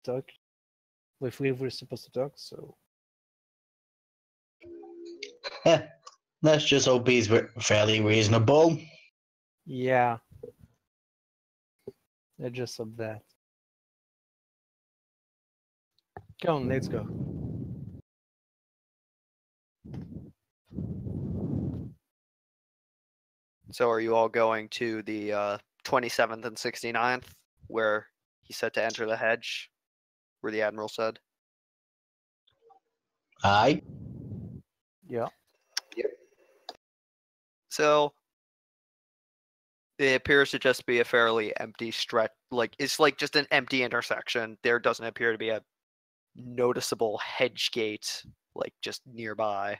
talk. If we were supposed to talk, so. Let's just hope he's fairly reasonable. Yeah. I just hope that. Come on, let's go. So are you all going to the 27th and 69th, where he's set to enter the hedge, where the Admiral said? Aye. Yeah. Yep. So it appears to just be a fairly empty stretch. Like, it's like just an empty intersection. There doesn't appear to be a noticeable hedge gate, like, just nearby.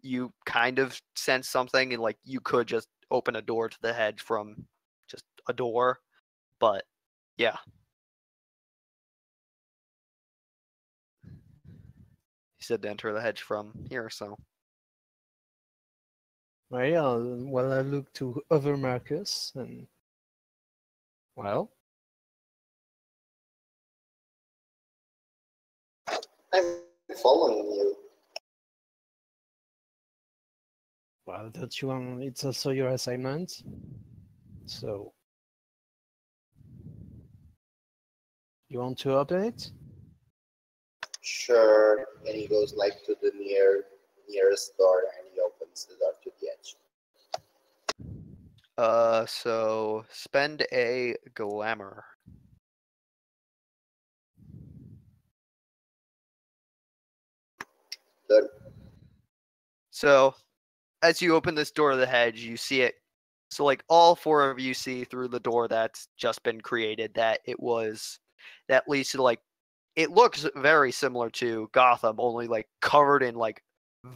You kind of sense something, and like you could just open a door to the hedge from just a door, but yeah. He said to enter the hedge from here, so. Well, I look to other Marcus and. Well. I'm following you. Well, don't you want? It's also your assignment. So. You want to open it? Sure. And he goes like to the nearest door and he opens the door to the edge. So spend a glamour. Done. So as you open this door to the hedge, you see it. So like all four of you see through the door that's just been created that it was that leads to like it looks very similar to Gotham, only like covered in like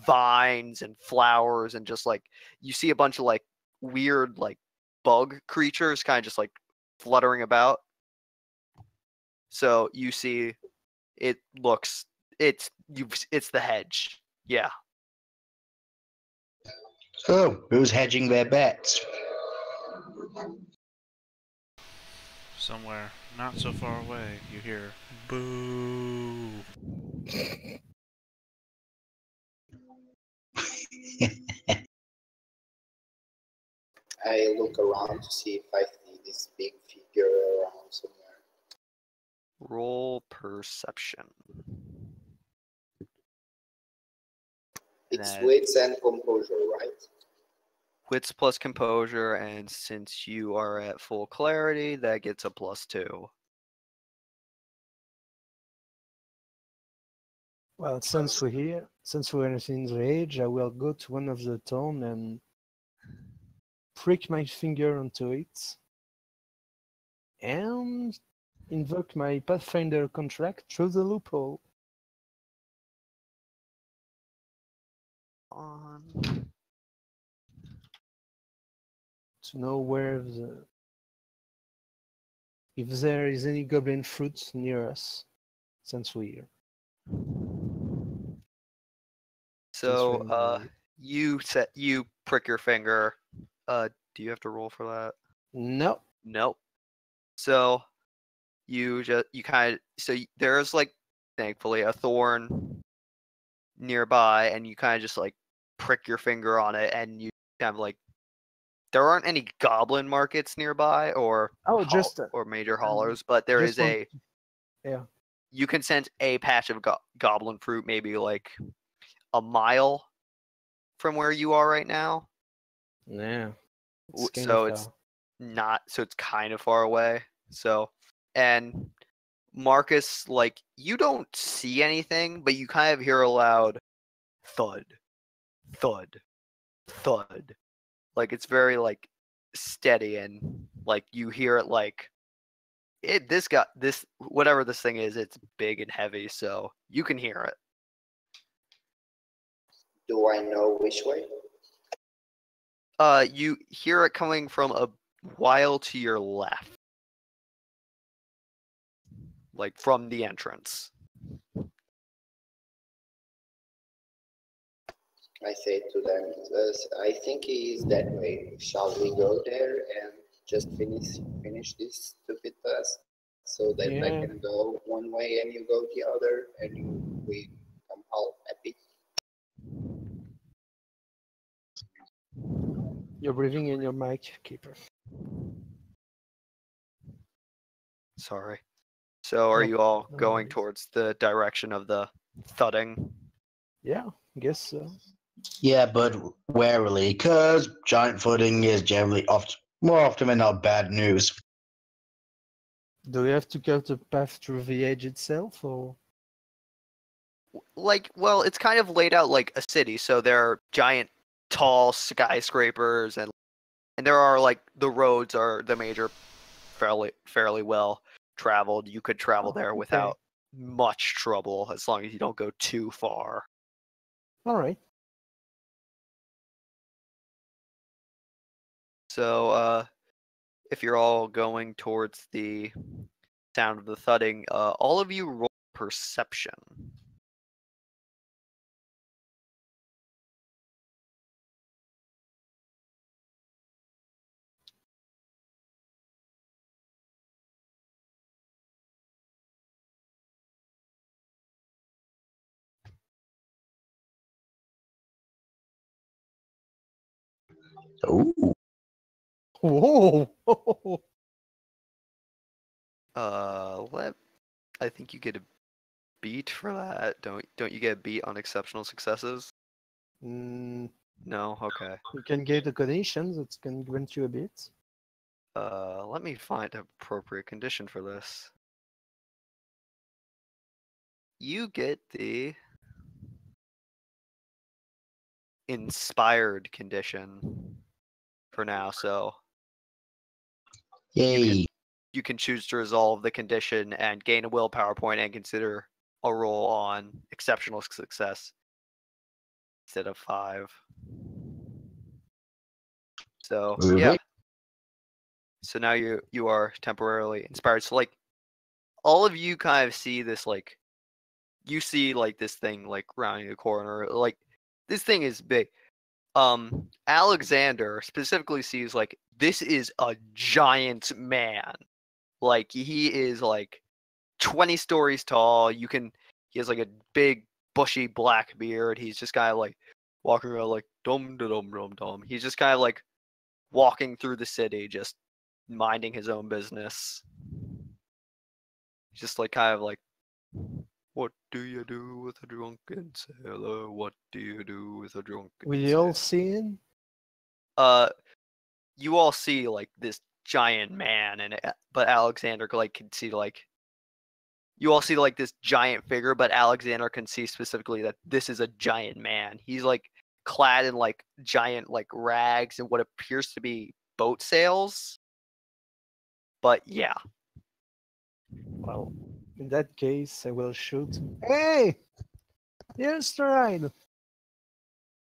vines and flowers and just like you see a bunch of like weird like bug creatures kind of just like fluttering about. So you see it looks it's the hedge. Yeah. So, who's hedging their bets? Somewhere not so far away, you hear boo. I look around to see if I see this big figure around somewhere. Roll perception. It's That- wits and composure, right? Wits plus composure, and since you are at full clarity, that gets a +2. Well, since we're here, since we're in the age, I will go to one of the town and prick my finger onto it and invoke my Pathfinder contract through the loophole. On. To know where if there is any goblin fruit near us, since we're here. So, you prick your finger. Do you have to roll for that? No. Nope. So there's like thankfully a thorn nearby, and you kind of just like prick your finger on it, and you kind of like there aren't any goblin markets nearby or or major haulers, but there is yeah. You can sense a patch of goblin fruit, maybe like a mile from where you are right now. Yeah. It's kind of far away. So, and Marcus, like, you don't see anything, but you kind of hear a loud thud, thud, thud. Like, it's very, like, steady, and, like, you hear it, like, whatever this thing is, it's big and heavy, so you can hear it. Do I know which way? You hear it coming from a while to your left. Like from the entrance. I say to them, I think he is that way. Shall we go there and just finish this stupid task? so that I Yeah. can go one way and you go the other, and we come all happy. You're breathing in your mic, Keeper. Sorry. So are No, you all no going worries. towards the direction of the thudding? Yeah, I guess so. Yeah, but warily, because giant footing is generally more often than not bad news. Do we have to cut the path through the edge itself, or? Like, well, it's kind of laid out like a city. So there are giant, tall skyscrapers, and there are like the roads are the major, fairly well traveled. You could travel Oh, there okay. without much trouble as long as you don't go too far. All right. So, if you're all going towards the sound of the thudding, all of you roll perception. Ooh. Whoa! I think you get a beat for that. Don't you get a beat on exceptional successes? Mm, No? Okay. you can get the conditions that can grant you a bit. Let me find an appropriate condition for this. You get the inspired condition for now, so Yay. you can choose to resolve the condition and gain a willpower point and consider a roll on exceptional success instead of 5. So yeah. Groovy. So now you are temporarily inspired. So like all of you kind of see this like you see like this thing like rounding the corner. Like this thing is big. Alexander specifically sees like this is a giant man. Like he is like 20 stories tall. He has like a big bushy black beard. He's just kind of like walking around like dum dum dum dum. He's just kind of like walking through the city, just minding his own business. Just like kind of like, what do you do with a drunken sailor? What do you do with a drunken We all sailor? seeing? You all see like this giant man, but Alexander like can see like you all see like this giant figure, but Alexander can see specifically that this is a giant man. He's like clad in like giant like rags and what appears to be boat sails. But yeah. Well, in that case, I will shoot. Hey! Here's the ride!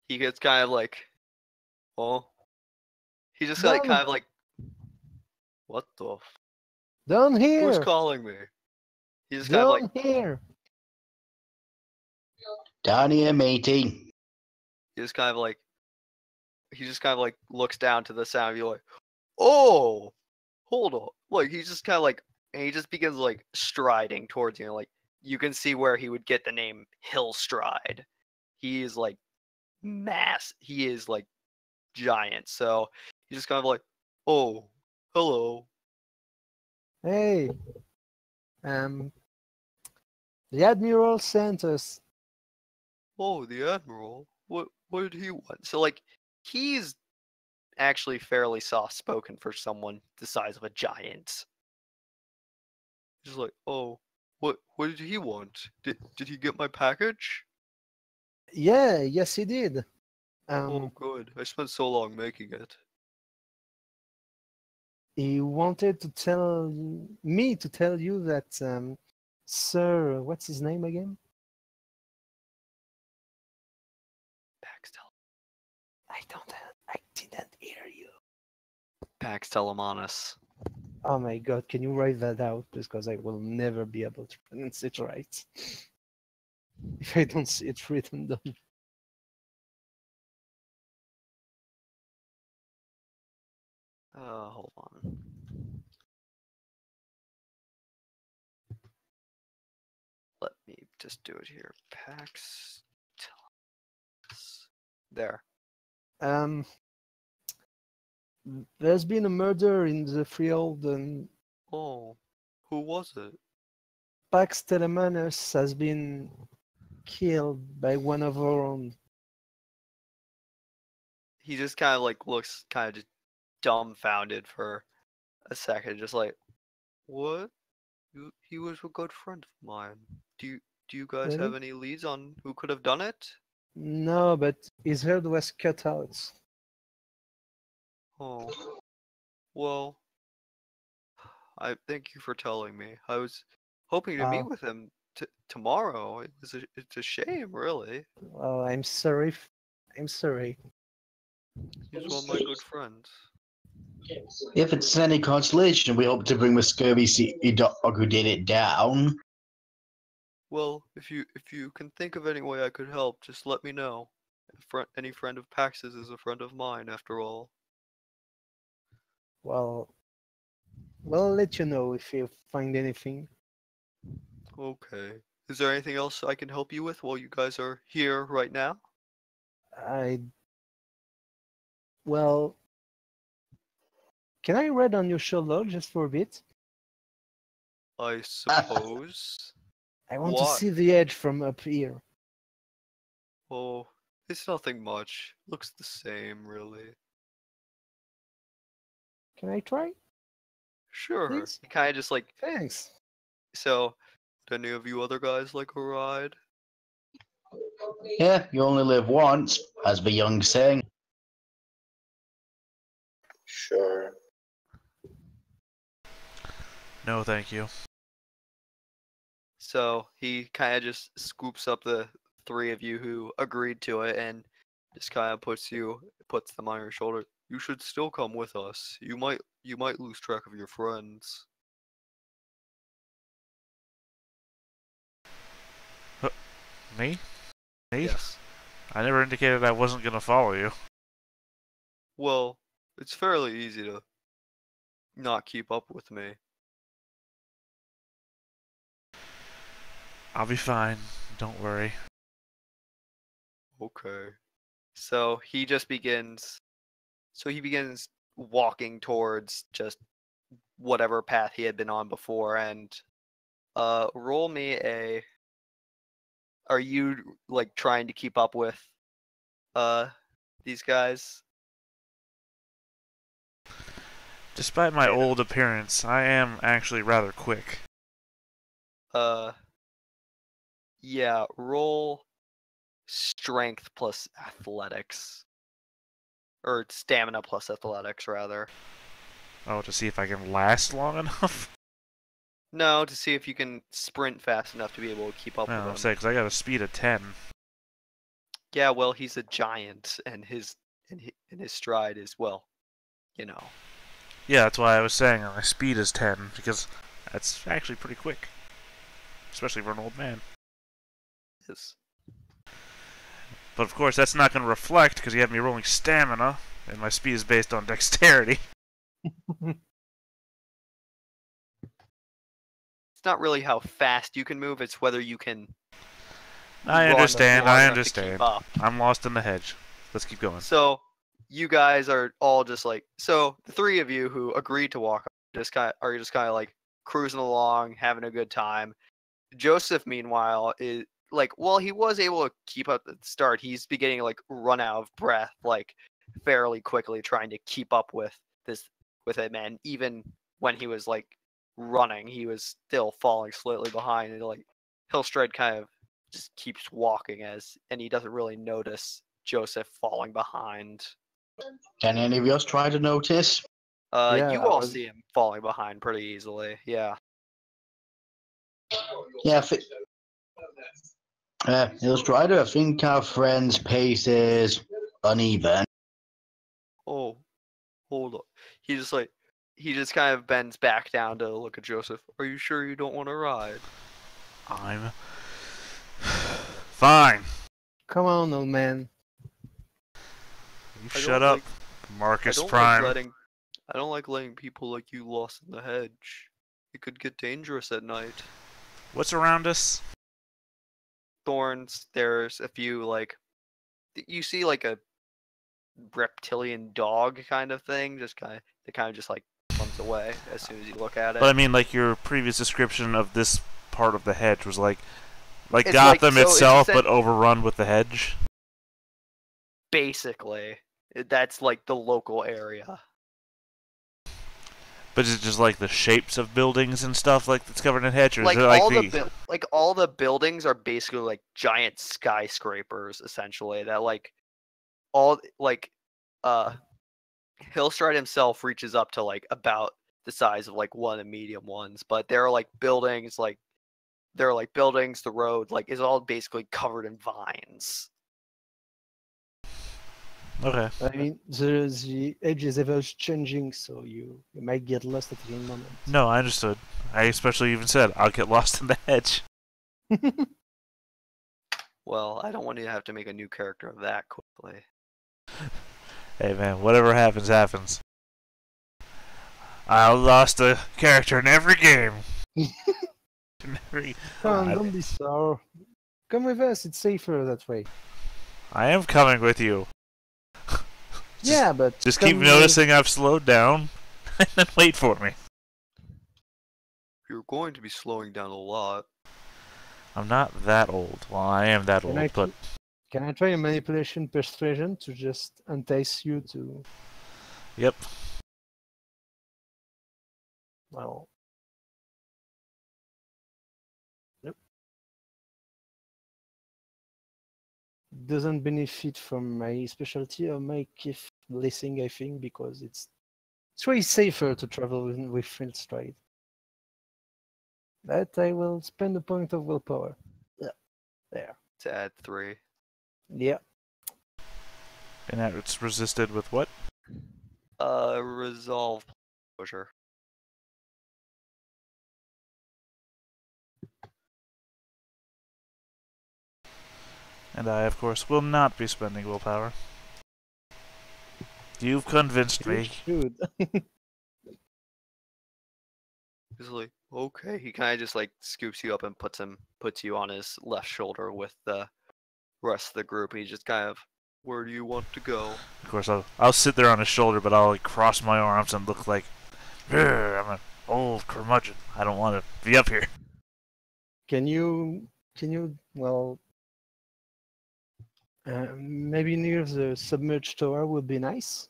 He gets kind of like, oh, he just like Down, kind of like, what the? down Who's here! calling me? He's just kind of like, Down here! Down here, matey. he just kind of like, he just kind of like looks down to the sound of you like, oh, hold on. Like he's just kind of like, and he just begins like striding towards you. Like you can see where he would get the name Hill Stride. He is like he is like giant. So he's just kind of like, oh, hello. Hey! Um, the Admiral sent us. Oh, the Admiral. What did he want? So like he's actually fairly soft spoken for someone the size of a giant. He's like, oh, what did he want? Did he get my package? Yeah, yes, he did. Oh, good. I spent so long making it. He wanted to tell me to tell you that Sir, what's his name again? Pax I didn't hear you. Telemanus. Oh my god, can you write that out? Because I will never be able to pronounce it right. If I don't see it written down. Hold on. just do it here. Pax. There. There's been a murder in the Freehold, and Oh, who was it? Pax Telemanus has been killed by one of our own. He just kind of like looks kind of just dumbfounded for a second, just like, what? He was a good friend of mine. Do you guys have Really? any leads on who could have done it? No, but his head was cut out. Oh, well, I thank you for telling me. I was hoping to meet Uh, with him tomorrow. It's a shame, really. well, I'm sorry. I'm sorry. He's one of my good friends. If it's any consolation, we hope to bring the scurvy city dog who did it down. Well, if you can think of any way I could help, just let me know. Any friend of Pax's is a friend of mine, after all. Well, I'll let you know if you find anything. Okay. Is there anything else I can help you with while you guys are here right now? Well, can I ride on your shoulder just for a bit? I suppose. I want to Why? see the edge from up here. Oh, it's nothing much. Looks the same, really. Can I try? Sure. Please? He kind of just like, Thanks. so, do any of you other guys like a ride? Yeah, you only live once, as the young saying. Sure. No, thank you. So he kind of just scoops up the three of you who agreed to it and just kind of puts them on your shoulder. You should still come with us. You might lose track of your friends. Me? Me? Yes. I never indicated I wasn't gonna follow you. Well, it's fairly easy to not keep up with me. I'll be fine. Don't worry. Okay. So he just begins. So he begins walking towards just whatever path he had been on before, and roll me a. Are you like trying to keep up with these guys? Despite my old appearance, I am actually rather quick. Yeah, roll strength plus athletics. Or stamina plus athletics, rather. Oh, to see if I can last long enough? No, to see if you can sprint fast enough to be able to keep up No, with I'm him. saying, because I got a speed of 10. Yeah, well, he's a giant, and his stride is, well, you know. Yeah, that's why I was saying my speed is 10, because that's actually pretty quick. Especially for an old man. Is. But of course, that's not going to reflect, because you have me rolling stamina, and my speed is based on dexterity. It's not really how fast you can move, it's whether you can I run understand, long I enough to keep understand. up. I'm lost in the hedge. Let's keep going. So, you guys are all just like, so the three of you who agreed to walk are just kind of like cruising along, having a good time. Joseph, meanwhile, is like, well, he was able to keep up at the start. He's beginning to like run out of breath, like fairly quickly, trying to keep up with him. And even when he was like running, he was still falling slightly behind. And like Hillstride kind of just keeps walking and he doesn't really notice Joseph falling behind. Can any of us try to notice? Yeah, You I all was- see him falling behind pretty easily. Yeah. Yeah, Illustrator, I think our friend's pace is uneven. Oh, hold on. He just kind of bends back down to look at Joseph. Are you sure you don't want to ride? I'm... fine. Come on, old man. You I shut don't up, like- Marcus I don't Prime. I don't like letting people like you lost in the hedge. It could get dangerous at night. What's around us? thorns. There's a few like you see like a reptilian dog kind of thing, just kind of just like runs away as soon as you look at it. But I mean, like your previous description of this part of the hedge was like It's Gotham so it's itself, but overrun with the hedge. basically, that's like the local area. But is it just like the shapes of buildings and stuff like that's covered in hedge, or Like is it all the buildings are basically like giant skyscrapers, essentially. That like all like Hillstride himself reaches up to like about the size of like one of the medium ones, but there are like buildings, the road like is all basically covered in vines. Okay. I mean, the edge is ever changing, so you might get lost at any moment. No, I understood. I especially even said I'll get lost in the hedge. Well, I don't want you to have to make a new character that quickly. Hey man, whatever happens, happens. I lost a character in every game. Come on, don't be sour. Come with us, it's safer that way. I am coming with you. Yeah, but Just keep noticing I've slowed down, and then wait for me. You're going to be slowing down a lot. I'm not that old. Well, I am that old, but... Can I try a manipulation persuasion to just entice you to... Yep. Well... Nope. Doesn't benefit from my specialty or my gift blessing, I think, because it's way safer to travel with Field Stride. That I will spend a point of willpower. Yeah. There. To add 3. Yeah. And it's resisted with what? Resolve closure. And I, of course, will not be spending willpower. You've convinced You me. should. He's like, okay. He kind of just like scoops you up and puts you on his left shoulder with the rest of the group. And he's just kind of, where do you want to go? Of course, I'll sit there on his shoulder, but I'll like cross my arms and look like I'm an old curmudgeon. I don't want to be up here. Can you, well, maybe near the Submerged Tower would be nice.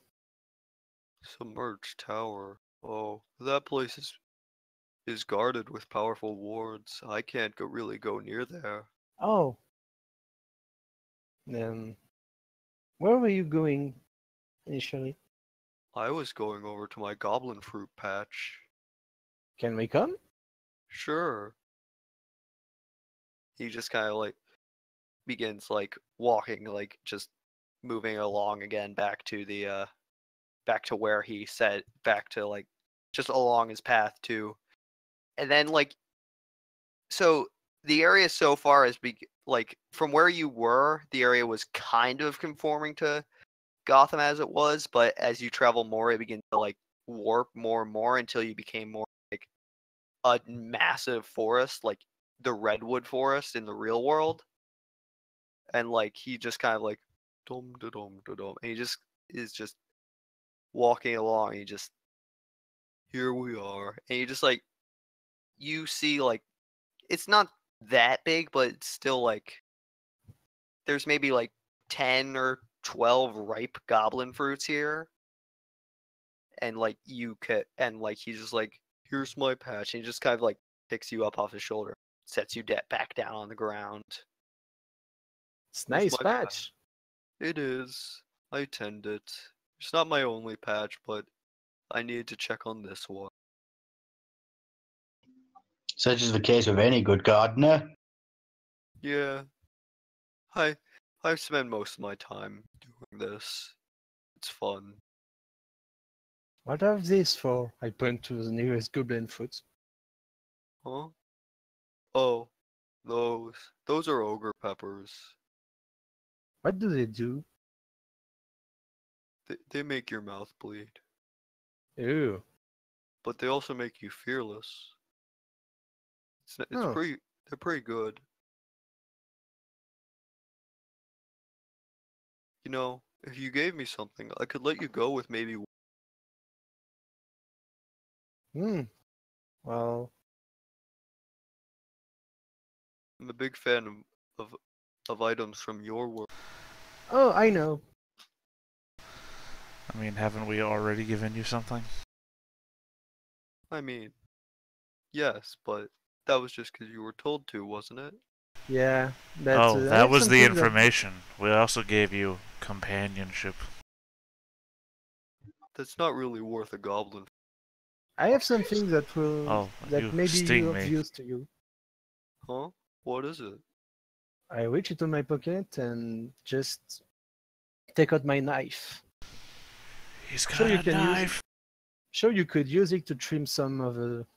Submerged Tower. Oh, that place is guarded with powerful wards. I can't really go near there. Oh. Then, where were you going initially? I was going over to my goblin fruit patch. Can we come? Sure. He just kind of like begins like walking, like just moving along again back to the back to where he said, back to like just along his path to, and then like, so the area so far is like from where you were, the area was kind of conforming to Gotham as it was, but as you travel more, it begins to like warp more and more until you became more like a massive forest, like the redwood forest in the real world. And like he just kind of like dum da dum da dum, and he just is just walking along. And he just, here we are, and you just like, you see like it's not that big, but it's still like there's maybe like 10 or 12 ripe goblin fruits here. And like you could, and like he's just like, here's my patch, and he just kind of like picks you up off his shoulder, sets you back down on the ground. It's Here's nice my patch. It is. I tend it. It's not my only patch, but I need to check on this one. Such is the case with any good gardener. Yeah. I spend most of my time doing this. It's fun. What are these for? I point to the nearest goblin fruits. Huh? Oh, those are ogre peppers. What do they do? They make your mouth bleed, Ew. but they also make you fearless. It's Oh. they're pretty good. You know, if you gave me something, I could let you go with maybe. Well, I'm a big fan of items from your world. oh, I know. I mean, haven't we already given you something? I mean, yes, but that was just because you were told to, wasn't it? Yeah, but Oh, I that have was some the things that information. We also gave you companionship. That's not really worth a goblin. I have some things that Oh, you maybe sting of me. use to you. Huh? What is it? I reach into my pocket and just take out my knife. He's got Sure, you a can use it. knife. Sure, you could use it to trim some of a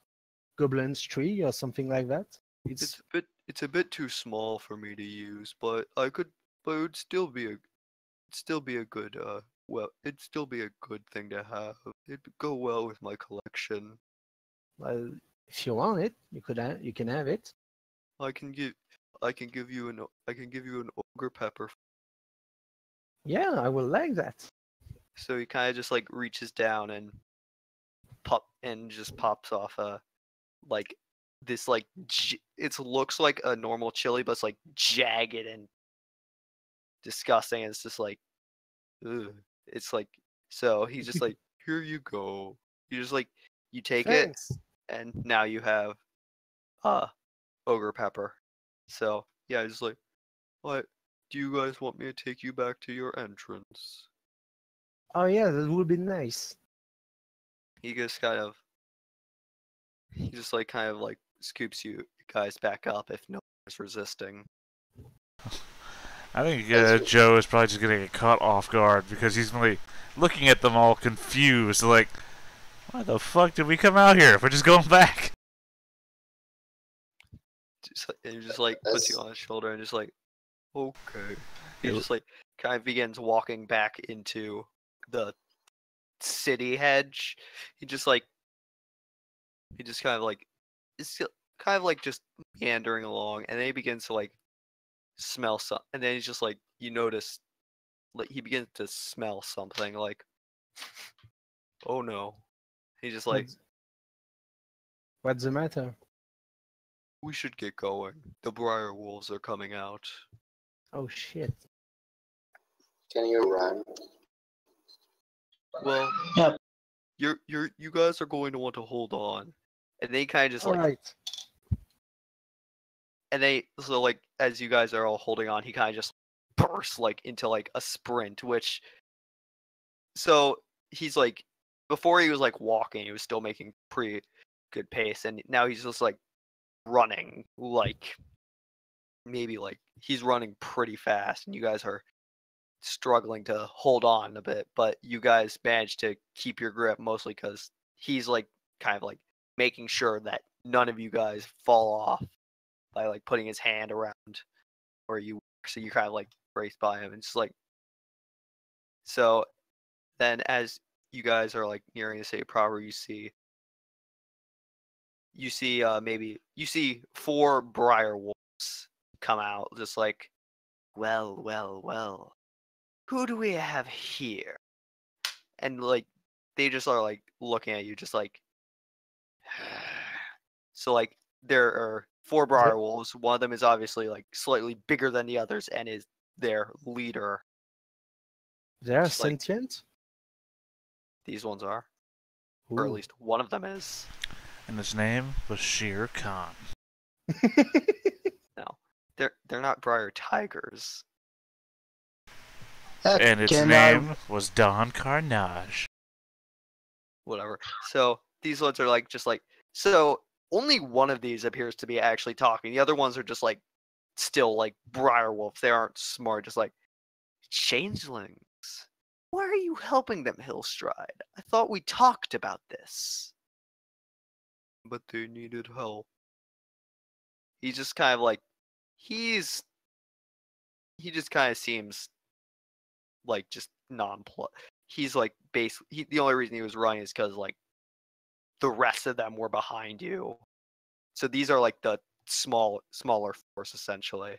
goblin's tree or something like that. It's a bit too small for me to use, but I could, but it would still be a good it'd still be a good thing to have. It'd go well with my collection. Well, if you want it, you can have it. I can give you an ogre pepper. Yeah, I will like that. So he kind of just like reaches down and just pops off like this like it looks like a normal chili, but it's like jagged and disgusting. And it's just like, ugh. It's like, so he's just like, here you go. You just like you take Thanks. it, and now you have uh ogre pepper. So yeah, just like, what? Do you guys want me to take you back to your entrance? Oh yeah, that would be nice. He just kind of, he just like kind of like scoops you guys back up if no one's resisting. I think Joe is probably just gonna get caught off guard because he's really looking at them all confused, like, why the fuck did we come out here if we're just going back? And he just like puts you on his shoulder and just like, okay. He just like kind of begins walking back into the city hedge. He just kind of like is kind of like just meandering along, and then he begins to like smell some, and then he's just like, you notice like he begins to smell something like, oh no. He's just like, What's the matter? we should get going. The briar wolves are coming out. Oh shit. Can you run? Well, Yep. you guys are going to want to hold on. And they kind of just like, Alright. and they, so like as you guys are all holding on, he kind of just bursts like into like a sprint, which, so he's like, before he was like walking, he was still making pretty good pace, and now he's just like running, like maybe like he's running pretty fast, and you guys are struggling to hold on a bit, but you guys manage to keep your grip mostly because he's like kind of like making sure that none of you guys fall off by like putting his hand around where you, so you kind of like race by him, and it's like, so then as you guys are like nearing the city proper, you see maybe you see 4 briar wolves come out, just like, well, who do we have here? And like they just are like looking at you, just like, so like there are 4 briar wolves. One of them is obviously like slightly bigger than the others and is their leader. They are Just like sentient? these ones are, or at Ooh. least one of them is. And his name was Shere Khan. No, they're not briar tigers. And its name was Don Carnage. Whatever. So these ones are like just like, so only one of these appears to be actually talking. The other ones are just like still like briar wolves. They aren't smart. Just like, changelings. Why are you helping them, Hillstride? I thought we talked about this. But they needed help. He's just kind of like, he just kind of seems like just nonplussed. He's like basically, the only reason he was running is because like the rest of them were behind you. So these are like the smaller force essentially.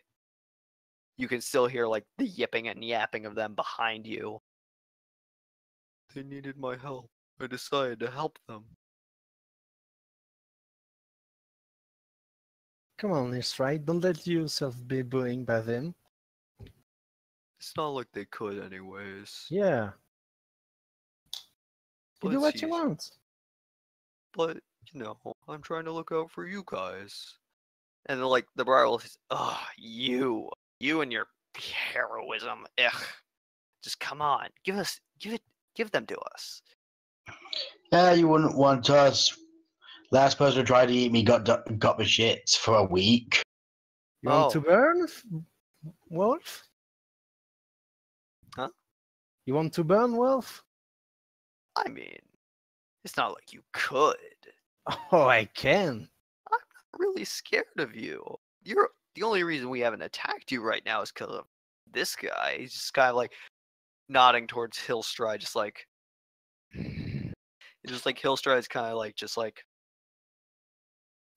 you can still hear like the yipping and yapping of them behind you. They needed my help. I decided to help them. Come on, Lestrade. Don't let yourself be bullied by them. It's not like they could anyways. Yeah. You do But what you she's- want. But, you know, I'm trying to look out for you guys. And then, like, the Briar Wolf is, you and your heroism. Ugh. Just come on. Give them to us. Yeah, you wouldn't want us. Last person who tried to eat me got the shits for a week. You want to Oh. burn, Wolf? Huh? You want to burn, Wolf? I mean, it's not like you could. Oh, I can. I'm not really scared of you. You're the only reason we haven't attacked you right now is because of this guy. He's just kind of like nodding towards Hillstride, just like it's just like Hillstride's kind of like just like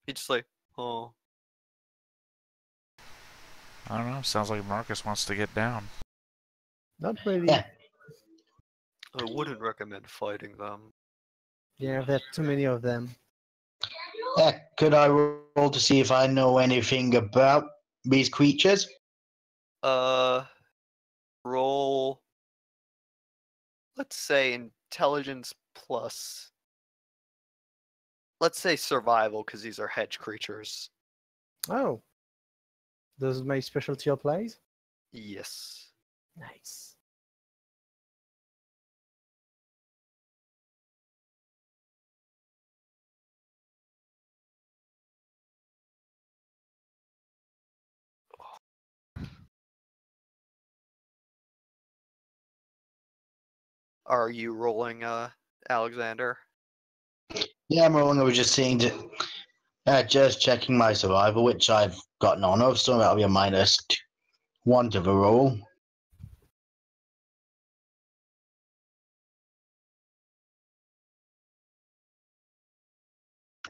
he's just like, oh. I don't know. Sounds like Marcus wants to get down. Not really. Yeah. I wouldn't recommend fighting them. Yeah, there are too many of them. Yeah, could I roll to see if I know anything about these creatures? Roll. Let's say intelligence plus. Let's say survival, because these are hedge creatures. Oh. Does my specialty apply? Yes. Nice. Are you rolling, Alexander? Yeah, I'm rolling. I was just seeing just checking my survival, which I've gotten on of, so that'll be a -1 to the roll.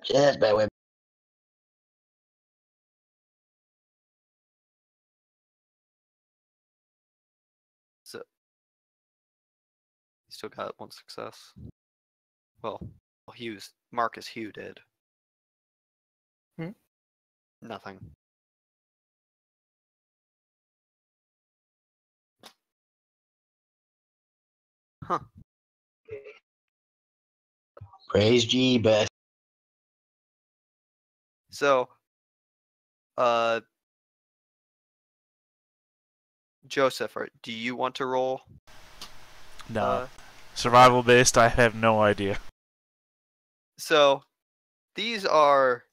Just bear with. So, you still got one success. Well, Marcus Hugh did. Hmm? Nothing. Huh. Praise Jeebus. So, Joseph, do you want to roll? No. Survival based, I have no idea. So, these are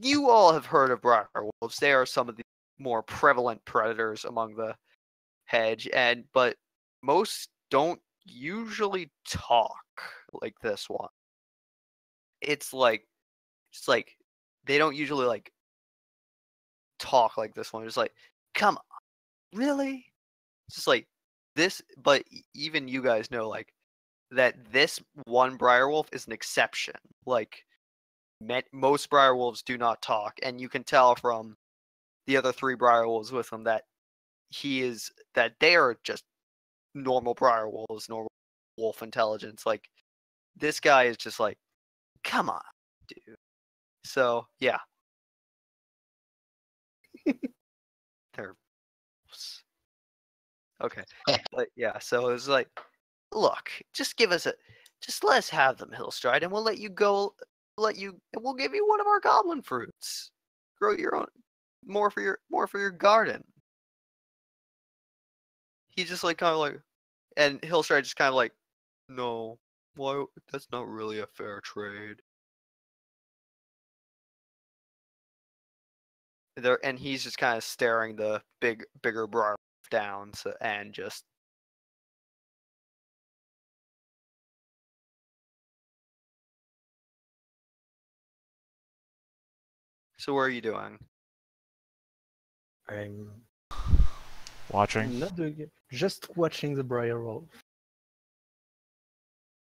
you all have heard of briar wolves. They are some of the more prevalent predators among the hedge, but most don't usually talk like this one. It's like they don't usually like talk like this one. It's like, come on, really? It's just like this, but even you guys know like that this one briar wolf is an exception. Like most briar wolves do not talk, and you can tell from the other 3 briar wolves with him that they are just normal briar wolves, normal wolf intelligence. Like this guy is just like, come on, dude. So yeah, they're okay, but yeah. So it was like, look, just let us have them, Hillstride, and we'll let you go. And we'll give you one of our goblin fruits. Grow your own, more for your garden. He's just like kind of like, and Hillstride just kind of like, no, why? That's not really a fair trade. And he's just kind of staring the bigger briar down, and just. So what are you doing? I'm Watching. not doing it. Just watching the Briar Wolf.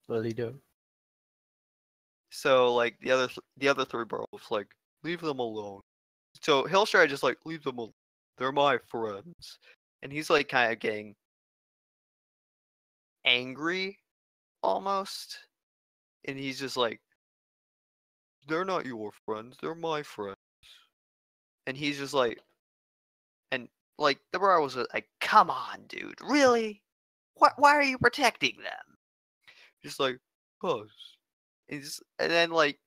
The leader. So like the other 3 briar wolves like, leave them alone. So Hillstride just like, leave them alone. They're my friends. And he's like kind of getting angry almost. And he's just like, they're not your friends, they're my friends. And he's just like, and like the bro was like, come on, dude, really? Why are you protecting them? Just like, cause. And then like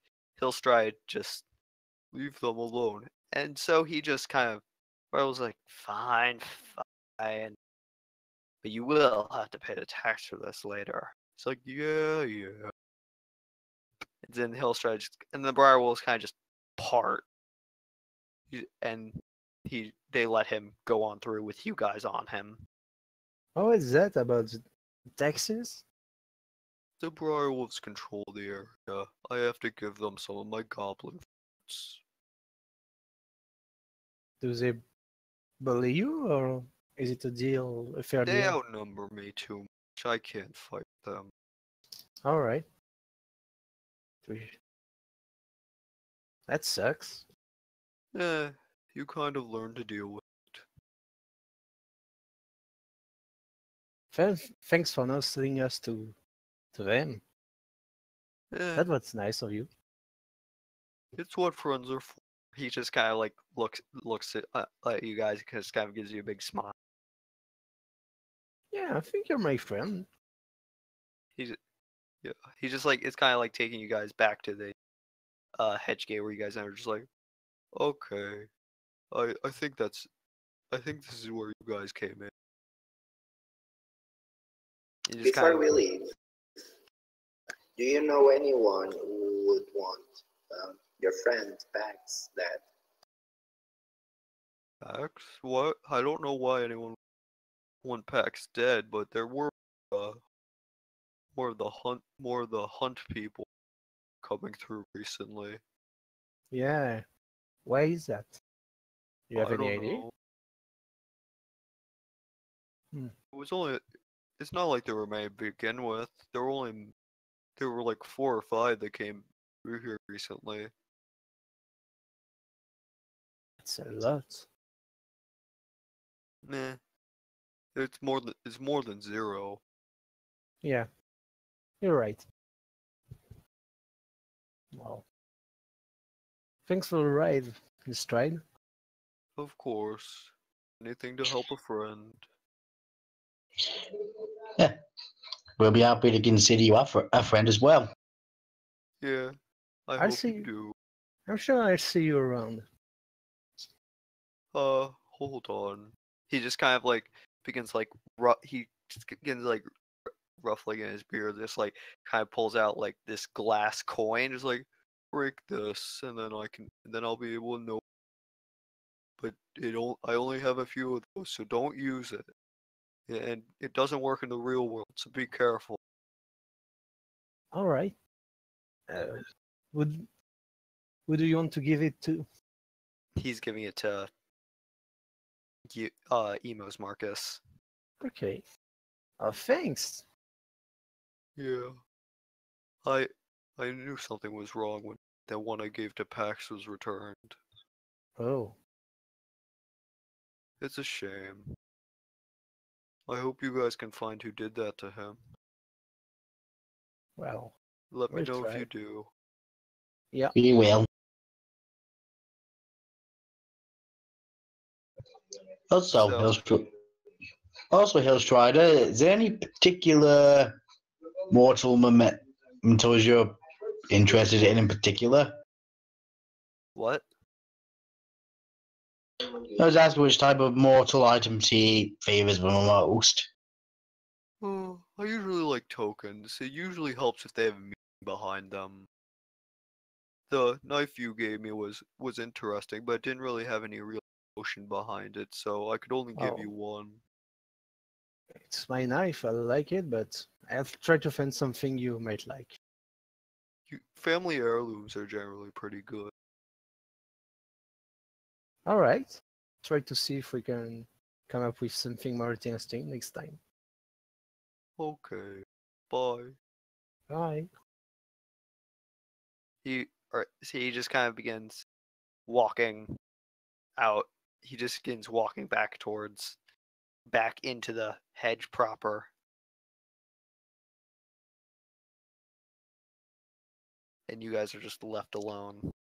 Hillstride just leave them alone. And so he just kind of, bro was like, fine, fine. But you will have to pay the tax for this later. It's like, yeah. And then Hillstride just, and the Briar Wolves kind of just part. And they let him go on through with you guys on him. How is that about the taxes? The Briar Wolves control the area. I have to give them some of my goblin fruits. Do they bully you, or is it a fair They deal? outnumber me too much. I can't fight them. All right. That sucks. You kind of learn to deal with Thanks for not selling us to them. it. That was nice of you. It's what friends are for. He just kind of like looks at you guys, and just kind of gives you a big smile. Yeah, I think you're my friend. He's just like, it's kind of like taking you guys back to the hedge gate where you guys are just like, okay, I think this is where you guys came in. You just Before kind we of, leave, do you know anyone who would want your friend Pax dead? Pax? What? I don't know why anyone want Pax dead, but there were more of the hunt people coming through recently. Yeah. Why is that? You have I any don't idea? know. Hmm. It was only. It's not like there were many to begin with. There were like 4 or 5 that came through here recently. That's a lot. Meh. It's more than 0. Yeah, you're right. Well, thanks for the ride, Stride. Of course. Anything to help a friend. Yeah, we'll be happy to consider you a friend as well. Yeah. I I'll hope see you you. do. I'm sure I'll see you around. Hold on. He just kind of like begins like he just begins like ruffling in his beard, just like kind of pulls out like this glass coin, just like break this, and then I'll be able to know. But I only have a few of those, so don't use it. And it doesn't work in the real world, so be careful. All right. Would do you want to give it to? He's giving it to Emos Marcus. Okay. Thanks. Yeah. I knew something was wrong when that one I gave to Pax was returned. Oh, It's a shame. I hope you guys can find who did that to him. well, Let me we'll know if try. you do. Yeah. We will. Also, So- Hillstrider, is there any particular mortal mementos you're interested in particular? What? I was asking which type of mortal items he favors the most. Oh, I usually like tokens. It usually helps if they have a meaning behind them. The knife you gave me was interesting, but it didn't really have any real emotion behind it, so I could only give you Oh. one. It's my knife. I like it, but I'll try to find something you might like. Family heirlooms are generally pretty good. All right. Try to see if we can come up with something more interesting next time. Okay. Bye. Bye. So he just kind of begins walking out he just begins walking back into the hedge proper. And you guys are just left alone.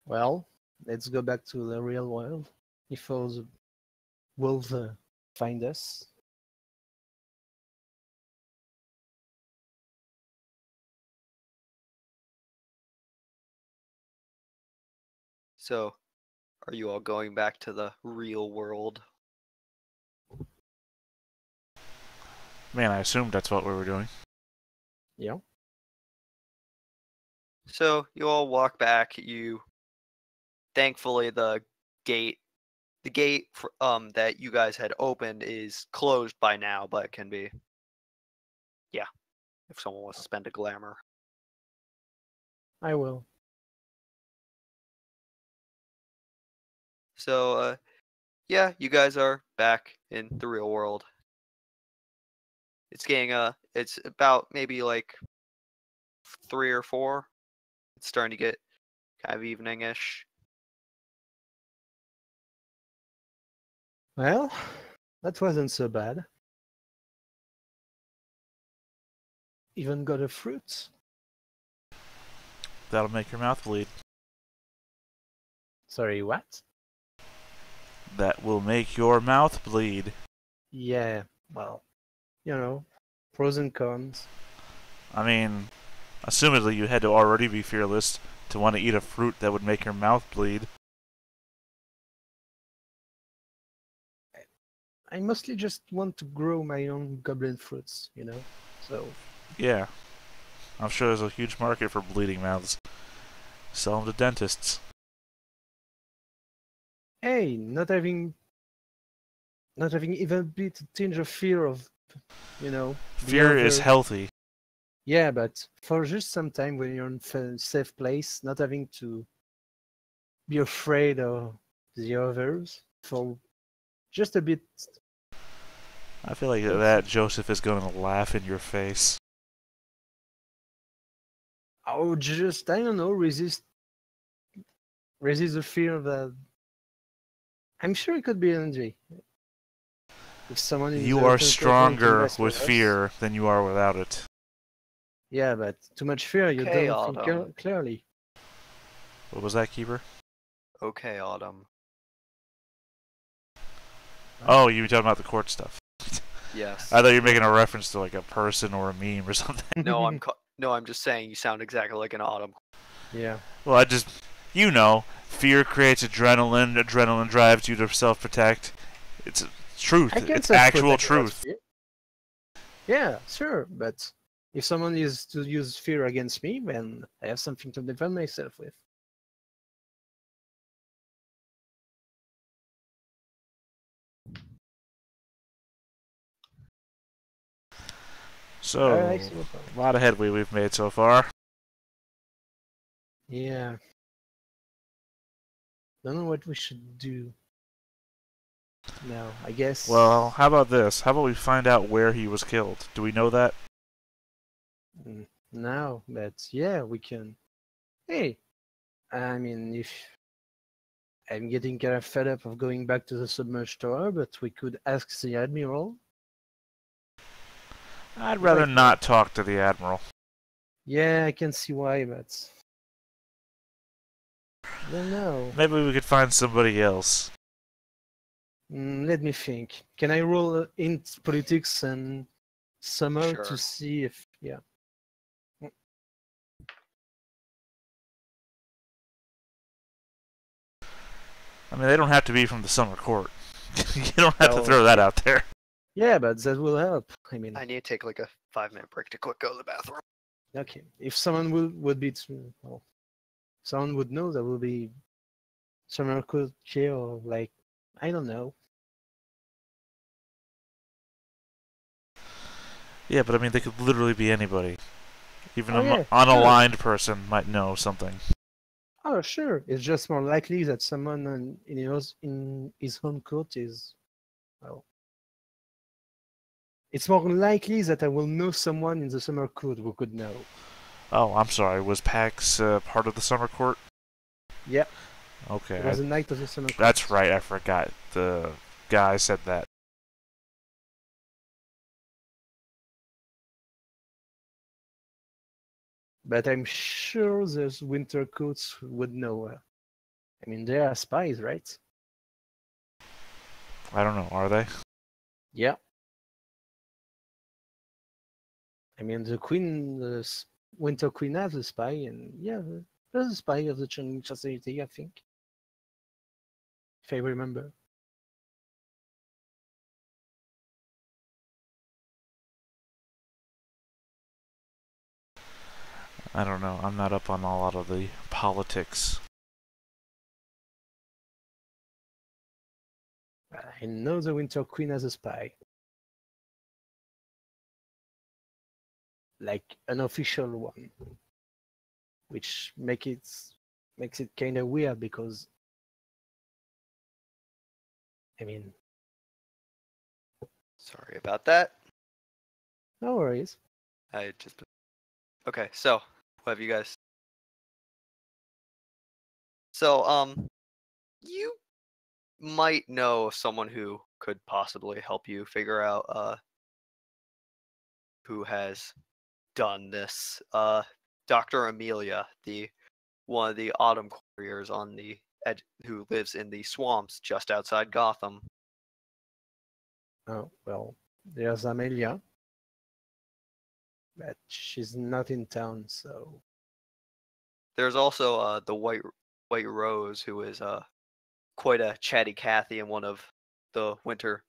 Well, let's go back to the real world. If those wolves find us. So, are you all going back to the real world? Man, I assumed that's what we were doing. Yeah. So, you all walk back. Thankfully, the gate that you guys had opened is closed by now, but it can be, yeah, if someone wants to spend a glamour. I will. So, yeah, you guys are back in the real world. It's about maybe like 3 or 4. It's starting to get kind of evening-ish. Well, that wasn't so bad. Even got a fruit. That'll make your mouth bleed. Sorry, what? That will make your mouth bleed. Yeah, well, pros and cons. I mean, assumedly you had to already be fearless to want to eat a fruit that would make your mouth bleed. I mostly just want to grow my own goblin fruits, so... Yeah. I'm sure there's a huge market for bleeding mouths. Sell them to dentists. Hey, not having even a bit tinge of fear of, the Fear is other- healthy. Yeah, but for just some time when you're in a safe place, not having to be afraid of the others for just a bit. I feel like that Joseph is going to laugh in your face. Oh, just I don't know, resist the fear that. I'm sure it could be energy. If someone is You are definitely going to stronger mess with us. fear than you are without it. Yeah, but too much fear, you Okay, don't think Autumn. clearly. What was that, Keeper? Okay, Autumn. Oh, you were talking about the court stuff. Yes. I thought you were making a reference to like a person or a meme or something. No, I'm just saying you sound exactly like an Autumn. Yeah. Well, fear creates adrenaline. Adrenaline drives you to self-protect. It's truth. I can It's actual self-protect without truth. fear. Yeah, sure, but if someone is to use fear against me, then I have something to defend myself with. So, I see your point. a lot of headway we've made so far. Yeah. Don't know what we should do. No, I guess. Well, how about this? How about we find out where he was killed? Do we know that? No, but yeah, we can. Hey, I mean, if I'm getting kind of fed up of going back to the Submerged Tower, but we could ask the Admiral. I'd rather Like not talk to the Admiral. Yeah, I can see why, but I don't know. Maybe we could find somebody else. Let me think. Can I roll in politics and summer Sure. to see if yeah? I mean, they don't have to be from the Summer Court. You don't have to No. throw that out there. Yeah, but that will help. I mean, I need to take like a 5-minute break to quick go to the bathroom. okay. If someone would be well, someone would know that will be summer could kill like I don't know. Yeah, but I mean, they could literally be anybody. Even Oh, an yeah, unaligned person might know something. Oh, sure. It's just more likely that someone in his home court is well. It's more likely that I will know someone in the summer court who could know. Oh, I'm sorry. Was PAX part of the summer court? Yeah. Okay. It was the night of the summer court. That's right. I forgot. The guy said that. But I'm sure those winter coats would know. I mean, they are spies, right? I don't know. Are they? Yeah. I mean, the queen, winter queen has a spy, and yeah, there's a spy of the Changeling Society, I think. If I remember. I don't know. I'm not up on a lot of the politics. I know the Winter Queen has a spy. Like an official one. Which makes it kind of weird because, I mean, Sorry about that. no worries. I just. Okay, so what have you guys? So, you might know someone who could possibly help you figure out who has done this. Dr. Amelia, one of the autumn couriers on the edge, who lives in the swamps just outside Gotham. Oh, well, there's Amelia. But she's not in town, so. There's also the White Rose, who is quite a chatty Cathy and one of the Winter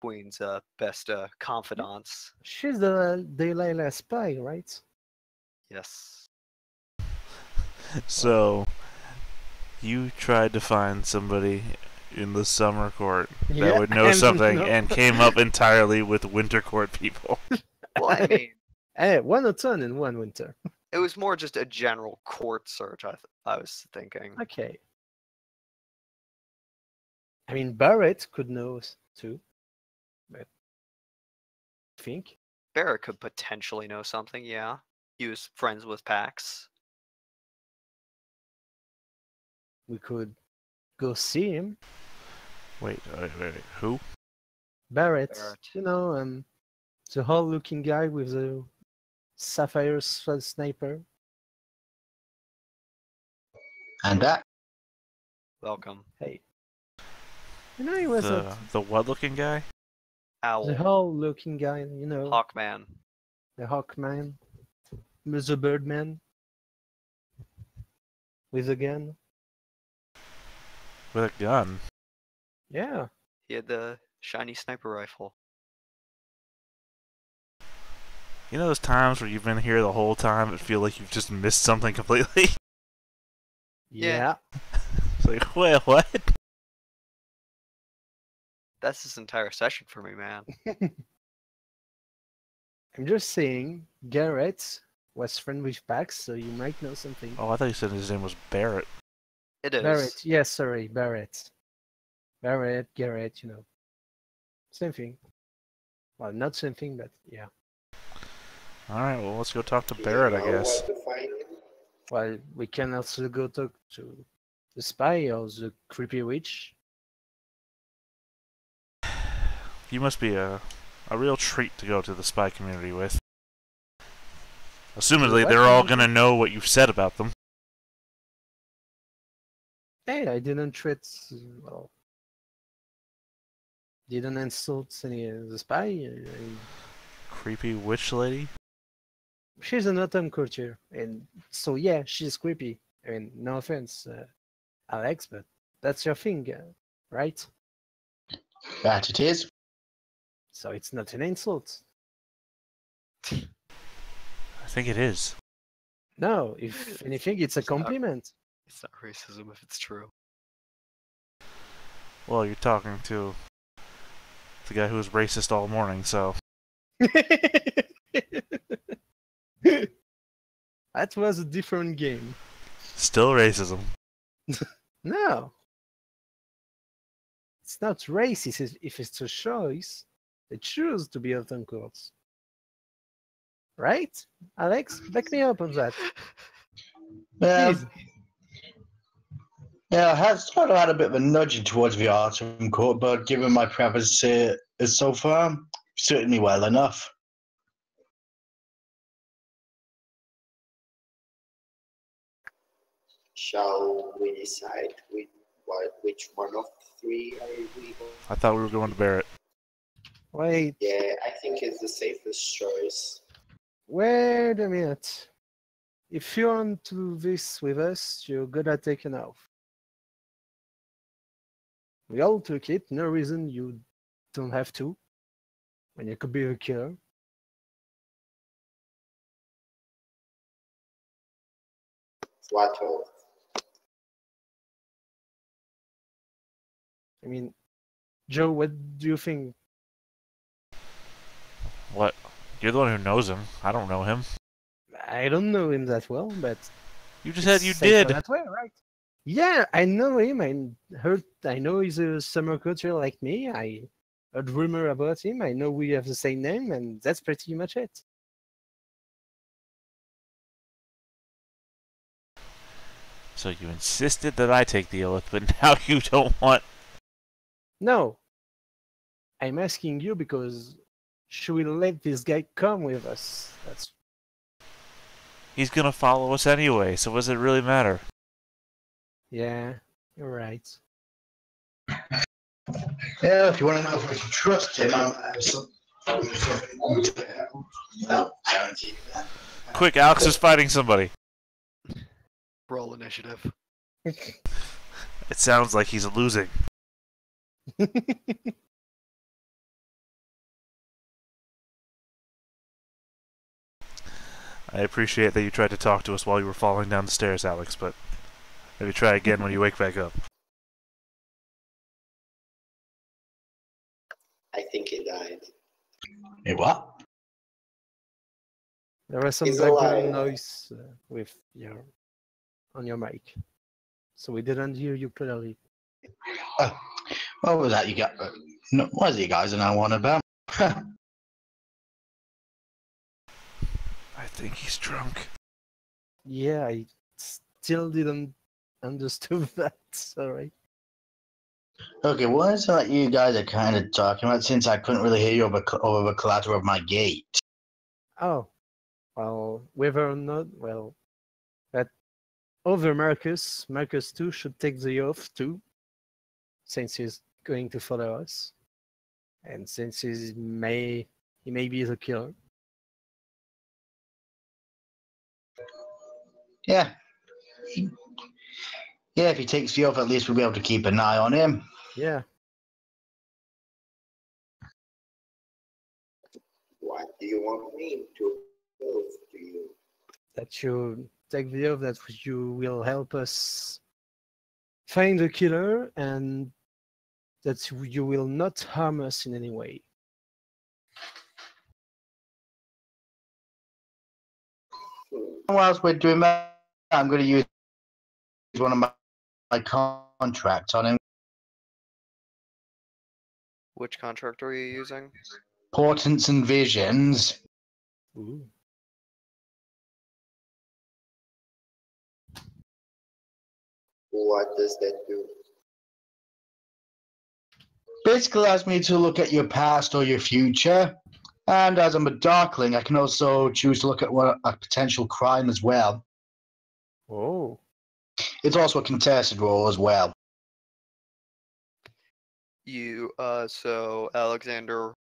Queen's best confidants. She's the Delilah spy, right? Yes. So, you tried to find somebody in the summer court that would know something and came up entirely with winter court people. Well, I mean, Hey, one autumn and one winter. it was more just a general court search. I was thinking. Okay. I mean, Barrett could know too. But I think. Barrett could potentially know something. Yeah, he was friends with Pax. We could go see him. Wait. Who? Barrett. Barrett. You know, the hard-looking guy with the sapphire sniper. And that? Welcome. Hey. You know, he was The what-looking guy? Owl. the hard-looking guy, you know. Hawkman. The Hawkman. The Birdman. With a gun. With a gun. Yeah. He had the shiny sniper rifle. You know those times where you've been here the whole time and feel like you've just missed something completely? Yeah. It's like, wait, what? That's this entire session for me, man. I'm just saying, Garrett was friend with Pax, so you might know something. Oh, I thought you said his name was Barrett. It is. Barrett, yes, sorry, Barrett. Barrett, Garrett, you know. Same thing. Well, not same thing, but yeah. Alright, well, let's go talk to Barrett, I guess. Where to find him? Well, we can also go talk to the spy or the creepy witch. You must be a real treat to go to the spy community with. Assumedly, What they're all community? gonna know what you've said about them. Hey, I didn't treat, well, didn't insult any the spy. Creepy witch lady? She's an autumn courtier, and so yeah, she's creepy. I mean, no offense, Alex, but that's your thing, right? That it is. So it's not an insult. I think it is. No, if anything, it's a compliment. It's not racism if it's true. Well, you're talking to the guy who was racist all morning, so... That was a different game. Still racism. No. It's not racist if it's a choice. They choose to be autumn courts. Right? Alex, back me up on that. Please. Yeah, I have sort of had a bit of a nudging towards the autumn court, but given my preference is so far, suited me well enough. Shall we decide which one of the three are we going? I thought we were going to Barrett. Wait. Yeah, I think it's the safest choice. Wait a minute. If you want to do this with us, you're gonna take an oath. We all took it. No reason you don't have to. When you could be a killer. What oath? I mean, Joe, what do you think? What? You're the one who knows him. I don't know him. I don't know him that well, but You just said you it's safer did. that way, right? Yeah, I know him. I know he's a summer coacher like me. I heard rumor about him. I know we have the same name, and that's pretty much it. So you insisted that I take the oath, but now you don't want. No, I'm asking you because should we let this guy come with us? That's He's gonna follow us anyway, so what does it really matter? yeah, you're right. Yeah, if you want to know if we can trust him, I'm guarantee you that. Quick, Alex is fighting somebody. Roll initiative. It sounds like he's losing. I appreciate that you tried to talk to us while you were falling down the stairs, Alex, but maybe try again when you wake back up. I think he died. Hey, what? There was some He's background alive. noise on your mic, so we didn't hear you clearly. What was that you got? No, what is it you guys are now on about? I think he's drunk. Yeah, I still didn't understand that. Sorry. Okay, what is it that you guys are kind of talking about since I couldn't really hear you over the clatter of my gate? Oh, well, whether or not, well, that other Marcus too, should take the oath too, since he's going to follow us, and since he may be the killer. Yeah. Yeah, if he takes the oath, at least we'll be able to keep an eye on him. Yeah. What do you want me to prove to you? That you take the oath that you will help us find the killer and that you will not harm us in any way. Whilst we're doing that, I'm going to use one of my contracts on him. Which contract are you using? Portents and visions. Ooh. What does that do? Basically allows me to look at your past or your future. And as I'm a darkling, I can also choose to look at a potential crime as well. Oh. It's also a contested role as well. You so Alexander,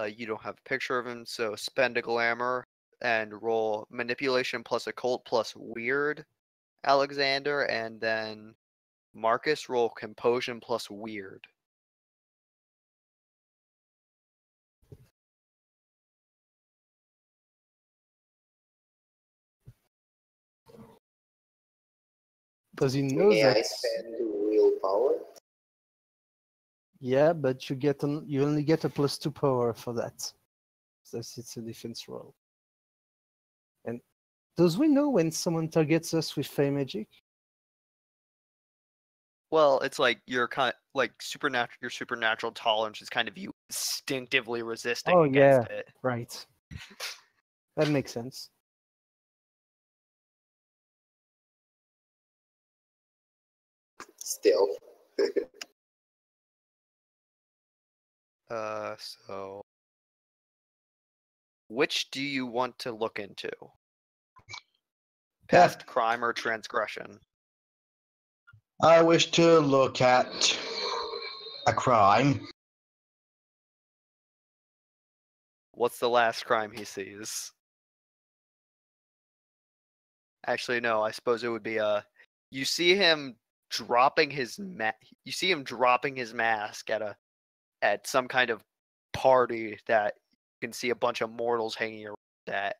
you don't have a picture of him, so spend a glamour and roll manipulation plus occult plus weird, Alexander, and then Marcus roll composure plus weird. Does he know May that? I spend willpower? Yeah, but you only get a +2 power for that. So it's a defense roll. And does we know when someone targets us with fey magic? Well, it's like your supernatural tolerance is kind of you instinctively resisting Oh against yeah, it. right. That makes sense. Still. So which do you want to look into? Past crime or transgression? I wish to look at a crime. What's the last crime he sees? Actually, no. I suppose it would be you see him dropping his You see him dropping his mask at some kind of party that you can see a bunch of mortals hanging around at.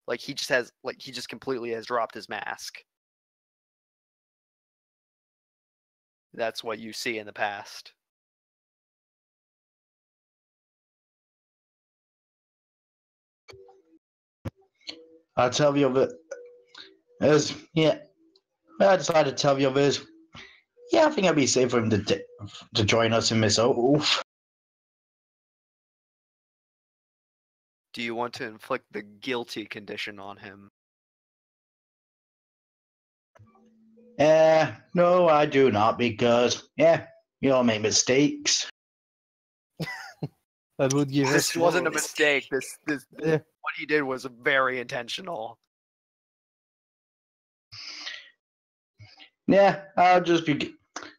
Like he just completely has dropped his mask. That's what you see in the past. I'll tell the other. Yeah. I decided to tell the others. Yeah, I think it'd be safe for him to join us in this oath. Do you want to inflict the guilty condition on him? No, I do not, because we all make mistakes. That would give us. This wasn't a mistake. This Yeah. what he did was very intentional. Yeah, I'll just be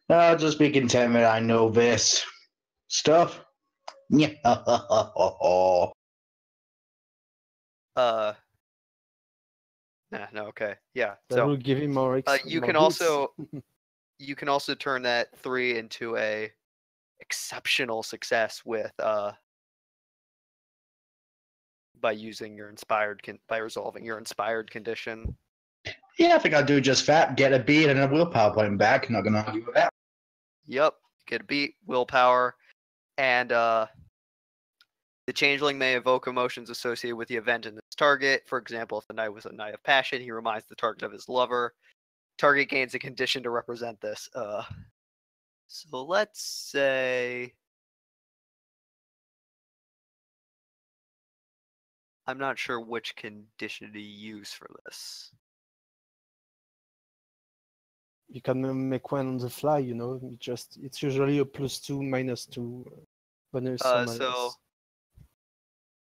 content that I know this stuff. Yeah. No, okay. Yeah. That So would give him more. you more can hits. also turn that 3 into a exceptional success with by using your by resolving your inspired condition. Yeah, I think I'll do just that. Get a beat and a willpower point back. Not gonna argue with that. Yep. Get a beat, willpower, and the changeling may evoke emotions associated with the event and its target. For example, if the knight was a knight of passion, he reminds the target of his lover. Target gains a condition to represent this. So let's say I'm not sure which condition to use for this. You can make one on the fly. You know, it's usually a +2, -2 bonus. or So minus.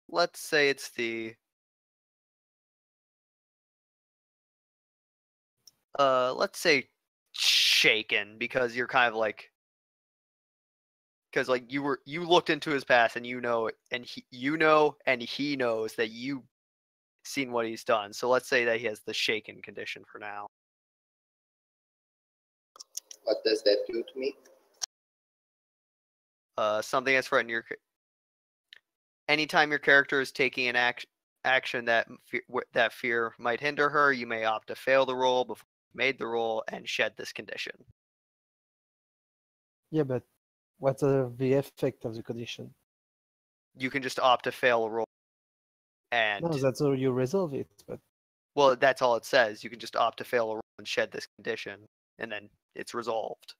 let's say it's the let's say shaken, because you're kind of like, because like you looked into his past and you know and he knows that you seen what he's done. So let's say that he has the shaken condition for now. What does that do to me? Something that's threatened your. Anytime your character is taking an action that fear might hinder her, you may opt to fail the roll before you made the roll and shed this condition. Yeah, but what's the effect of the condition? You can just opt to fail a roll, and No, that's how you resolve it. But well, that's all it says. You can just opt to fail a roll and shed this condition, and then it's resolved.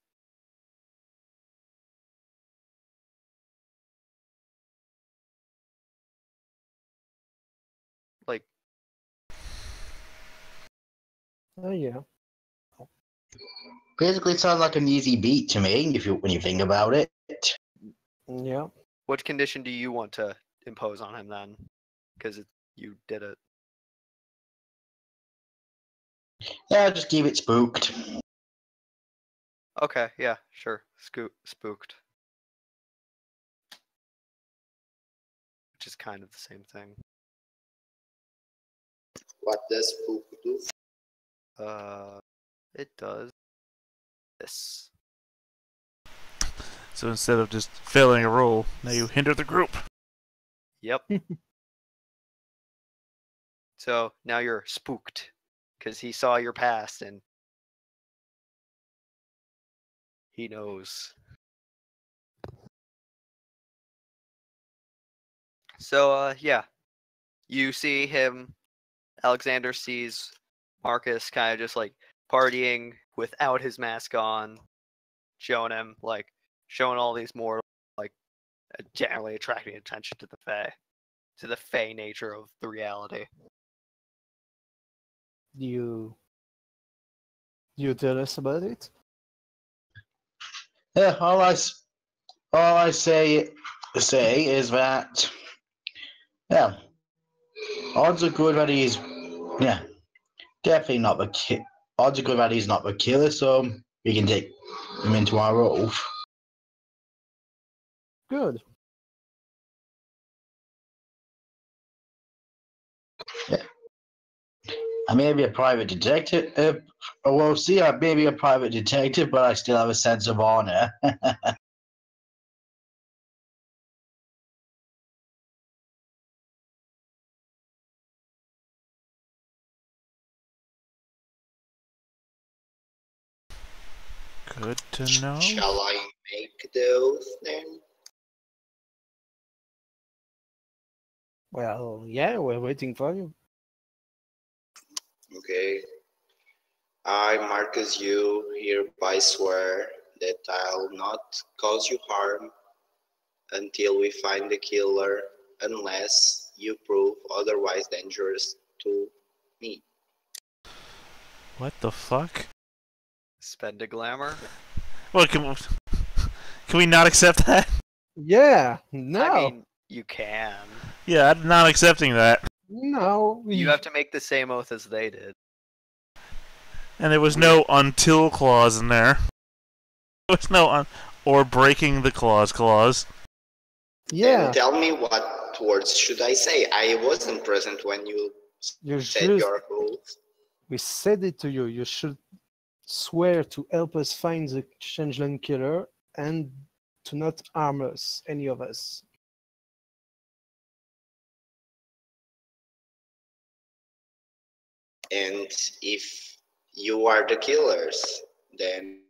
Like, oh yeah, Basically, it sounds like an easy beat to me when you think about it. yeah. what condition do you want to impose on him then? Because you did it. Yeah, just keep it spooked. Okay, yeah, sure. Spooked. Which is kind of the same thing. What does spook do? It does this. So instead of just failing a roll, now you hinder the group. Yep. So now you're spooked because he saw your past and he knows. So yeah, you see him. Alexander sees Marcus kind of just like partying without his mask on, showing him like showing all these more like generally attracting attention to the fey nature of the reality. You tell us about it? Yeah, all I say is that odds are good that he's definitely not the odds are good that he's not the killer, so we can take him into our role. Good. Yeah. I may be a private detective. I may be a private detective, but I still have a sense of honor. Good to know. Shall I make the oath then? Well, yeah, we're waiting for you. Okay. I, Marcus, you hereby swear that I'll not cause you harm until we find the killer, unless you prove otherwise dangerous to me. What the fuck? Spend a glamour. Well, can we not accept that? Yeah, no. I mean, you can. Yeah, I'm not accepting that. No. You have to make the same oath as they did. And there was no until clause in there. There was no or breaking the clause. Yeah. And tell me what words should I say? I wasn't present when you You said just, your oath. we said it to you. You should swear to help us find the Changeling killer and to not harm us, any of us. And if you are the killers, then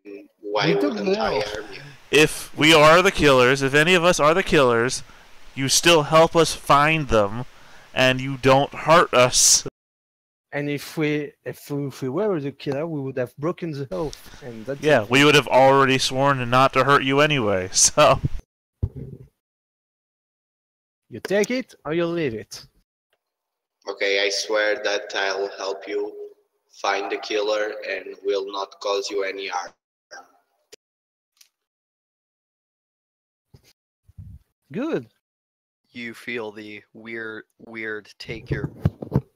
why We took wouldn't the I oath. harm you? If we are the killers, if any of us are the killers, you still help us find them, and you don't hurt us. And if we were the killer, we would have broken the oath. And that's Yeah, it. we would have already sworn not to hurt you anyway, so... You take it or you leave it. Okay, I swear that I'll help you find the killer and will not cause you any harm. Good. You feel the weird take your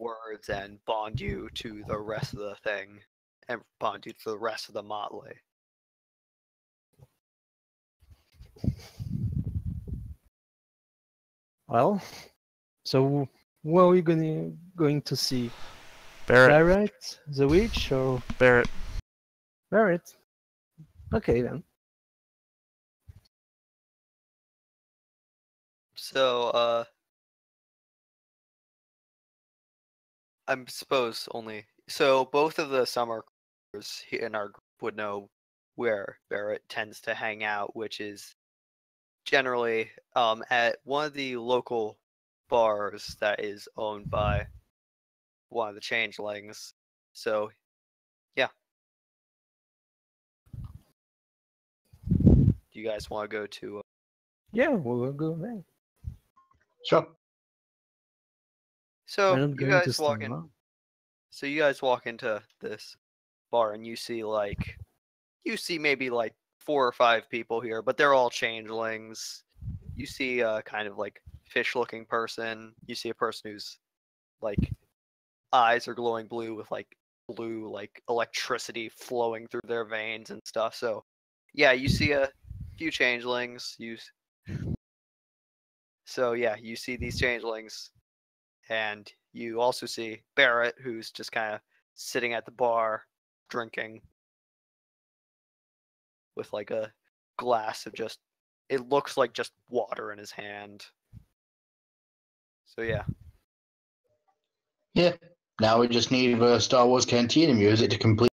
words and bond you to the rest of the thing, and bond you to the rest of the motley. Well, so what are we going to see? Barrett. Barrett, the witch, or Barrett. Barrett? Okay then. So, I'm suppose only. So both of the summer crews in our group would know where Barrett tends to hang out, which is generally at one of the local bars that is owned by one of the Changelings. So, yeah. Do you guys want to go to? Yeah, we'll go there. Sure. So We're not you going to guys stay walk in. long. So you guys walk into this bar and you see maybe like 4 or 5 people here, but they're all Changelings. You see a kind of like fish-looking person. You see a person whose like eyes are glowing blue with like blue like electricity flowing through their veins and stuff. So yeah, you see a few Changelings. You see these Changelings, and you also see Barrett, who's just kind of sitting at the bar drinking with like a glass of it looks like just water in his hand. So yeah. Yeah. Now we just need the Star Wars Cantina music to complete